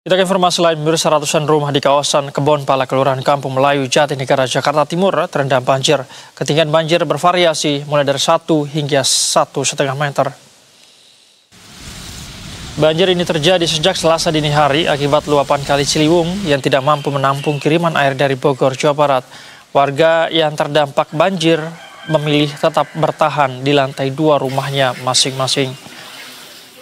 Kita ke informasi lain, pemirsa, ratusan rumah di kawasan Kebon Pala, Kelurahan Kampung Melayu, Jatinegara, Jakarta Timur terendam banjir. Ketinggian banjir bervariasi mulai dari 1 hingga 1,5 meter. Banjir ini terjadi sejak Selasa dini hari akibat luapan Kali Ciliwung yang tidak mampu menampung kiriman air dari Bogor, Jawa Barat. Warga yang terdampak banjir memilih tetap bertahan di lantai 2 rumahnya masing-masing.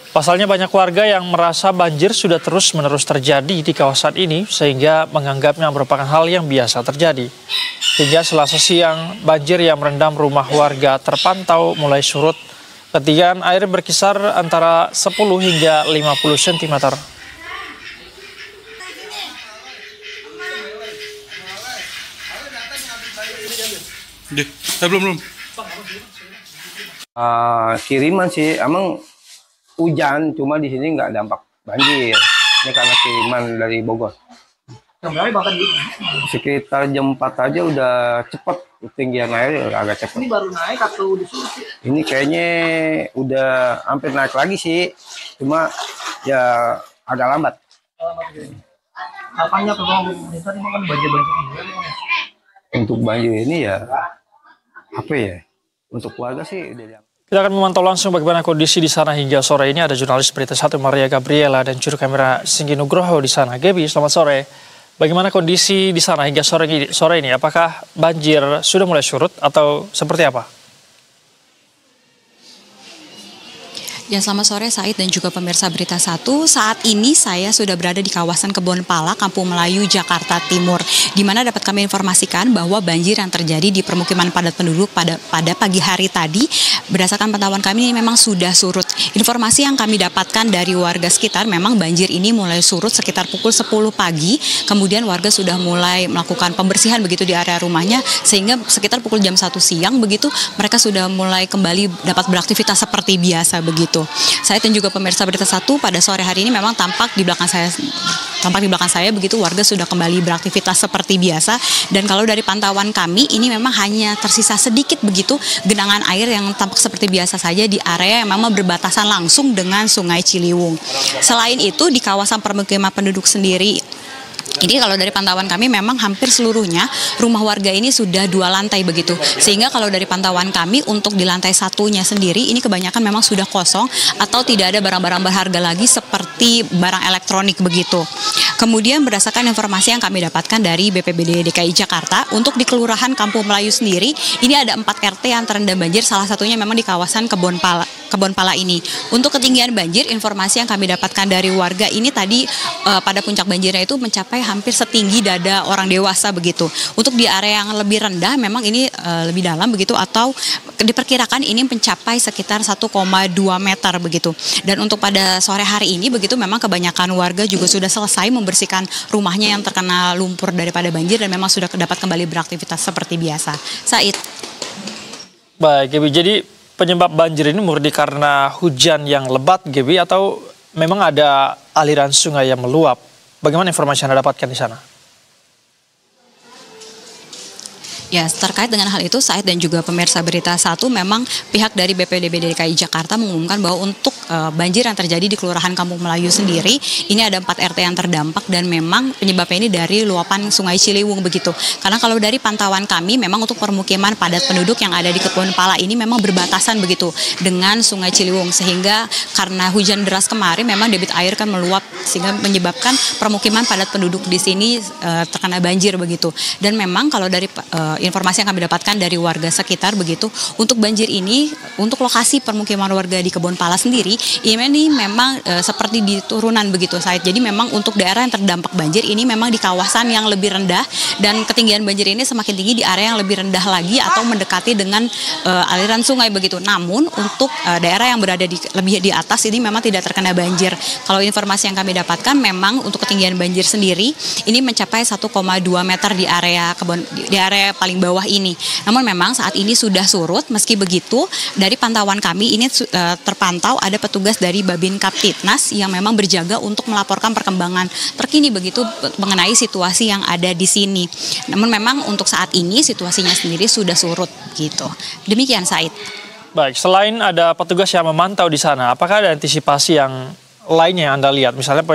Pasalnya banyak warga yang merasa banjir sudah terus-menerus terjadi di kawasan ini sehingga menganggapnya merupakan hal yang biasa terjadi. Hingga Selasa siang, banjir yang merendam rumah warga terpantau mulai surut. Ketinggian air berkisar antara 10 hingga 50 cm. Belum. Kiriman sih, emang hujan, cuma di sini nggak dampak banjir. Ini karena kiriman dari Bogor. Sekitar jam 4 aja udah cepet, ketinggian air agak cepet. Ini baru naik atau disurut? Ini kayaknya udah hampir naik lagi sih, cuma ya agak lambat. Harapannya ke pemerintah ini kan banjir ini. Untuk banjir ini ya, apa ya? Untuk warga sih udah. Kita akan memantau langsung bagaimana kondisi di sana hingga sore ini. Ada jurnalis Berita 1 Maria Gabriela dan juru kamera Singgi Nugroho di sana. Gaby, selamat sore. Bagaimana kondisi di sana hingga sore ini? Apakah banjir sudah mulai surut atau seperti apa? Ya, selamat sore Said dan juga pemirsa Berita 1. Saat ini saya sudah berada di kawasan Kebon Pala, Kampung Melayu, Jakarta Timur, di mana dapat kami informasikan bahwa banjir yang terjadi di permukiman padat penduduk pada pagi hari tadi, berdasarkan pantauan kami ini memang sudah surut. Informasi yang kami dapatkan dari warga sekitar, memang banjir ini mulai surut sekitar pukul 10 pagi, kemudian warga sudah mulai melakukan pembersihan begitu di area rumahnya, sehingga sekitar pukul jam 1 siang begitu mereka sudah mulai kembali dapat beraktivitas seperti biasa begitu. Saya dan juga pemirsa Berita 1 pada sore hari ini memang tampak di belakang saya begitu warga sudah kembali beraktivitas seperti biasa, dan kalau dari pantauan kami ini memang hanya tersisa sedikit begitu genangan air yang tampak seperti biasa saja di area yang memang berbatasan langsung dengan Sungai Ciliwung. Selain itu di kawasan permukiman penduduk sendiri, ini kalau dari pantauan kami memang hampir seluruhnya rumah warga ini sudah 2 lantai begitu. Sehingga kalau dari pantauan kami untuk di lantai 1-nya sendiri ini kebanyakan memang sudah kosong atau tidak ada barang-barang berharga lagi seperti barang elektronik begitu. Kemudian berdasarkan informasi yang kami dapatkan dari BPBD DKI Jakarta, untuk di Kelurahan Kampung Melayu sendiri ini ada 4 RT yang terendam banjir, salah satunya memang di kawasan Kebon Pala ini. Untuk ketinggian banjir, informasi yang kami dapatkan dari warga ini tadi pada puncak banjirnya itu mencapai hampir setinggi dada orang dewasa begitu. Untuk di area yang lebih rendah memang ini lebih dalam begitu, atau diperkirakan ini mencapai sekitar 1,2 meter begitu. Dan untuk pada sore hari ini begitu memang kebanyakan warga juga sudah selesai membersihkan rumahnya yang terkena lumpur daripada banjir dan memang sudah dapat kembali beraktivitas seperti biasa. Said. Baik, Gaby, jadi penyebab banjir ini murni karena hujan yang lebat, Gaby, atau memang ada aliran sungai yang meluap? Bagaimana informasi yang Anda dapatkan di sana? Ya, terkait dengan hal itu, Said dan juga pemirsa Berita 1, memang pihak dari BPBD DKI Jakarta mengumumkan bahwa untuk banjir yang terjadi di Kelurahan Kampung Melayu sendiri, ini ada 4 RT yang terdampak dan memang penyebabnya ini dari luapan Sungai Ciliwung begitu. Karena kalau dari pantauan kami, memang untuk permukiman padat penduduk yang ada di Kebon Pala ini memang berbatasan begitu dengan Sungai Ciliwung, sehingga karena hujan deras kemarin memang debit air kan meluap sehingga menyebabkan permukiman padat penduduk di sini terkena banjir begitu. Dan memang kalau dari informasi yang kami dapatkan dari warga sekitar begitu, untuk banjir ini, untuk lokasi permukiman warga di Kebon Pala sendiri, ini memang seperti di turunan begitu, Said. Jadi memang untuk daerah yang terdampak banjir ini memang di kawasan yang lebih rendah, dan ketinggian banjir ini semakin tinggi di area yang lebih rendah lagi atau mendekati dengan aliran sungai begitu. Namun untuk daerah yang berada lebih di atas ini memang tidak terkena banjir. Kalau informasi yang kami dapatkan memang untuk ketinggian banjir sendiri ini mencapai 1,2 meter di area paling bawah ini. Namun memang saat ini sudah surut. Meski begitu, dari pantauan kami ini terpantau ada petugas dari Babin Kaptitnas yang memang berjaga untuk melaporkan perkembangan terkini begitu mengenai situasi yang ada di sini. Namun memang untuk saat ini situasinya sendiri sudah surut gitu. Demikian, Said. Baik, selain ada petugas yang memantau di sana, apakah ada antisipasi yang lainnya yang Anda lihat? Misalnya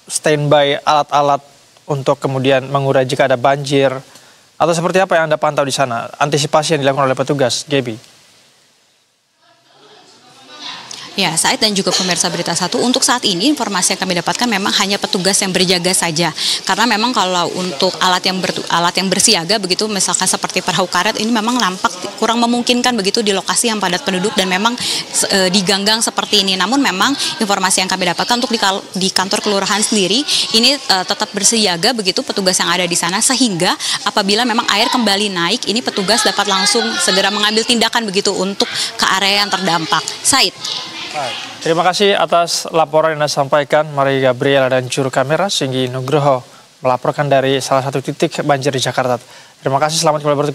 standby alat-alat untuk kemudian mengurai jika ada banjir? Atau seperti apa yang Anda pantau di sana? Antisipasi yang dilakukan oleh petugas, Gaby? Ya, Said dan juga pemirsa Berita Satu, untuk saat ini informasi yang kami dapatkan memang hanya petugas yang berjaga saja. Karena memang kalau untuk alat yang bersiaga begitu, misalkan seperti perahu karet, ini memang nampak kurang memungkinkan begitu di lokasi yang padat penduduk dan memang di gang-gang seperti ini. Namun memang informasi yang kami dapatkan untuk di kantor kelurahan sendiri ini tetap bersiaga begitu petugas yang ada di sana, sehingga apabila memang air kembali naik, ini petugas dapat langsung segera mengambil tindakan begitu untuk ke area yang terdampak. Said. Terima kasih atas laporan yang Anda sampaikan, Maria Gabriela dan juru kamera Singgi Nugroho melaporkan dari salah satu titik banjir di Jakarta. Terima kasih, selamat kembali bertugas.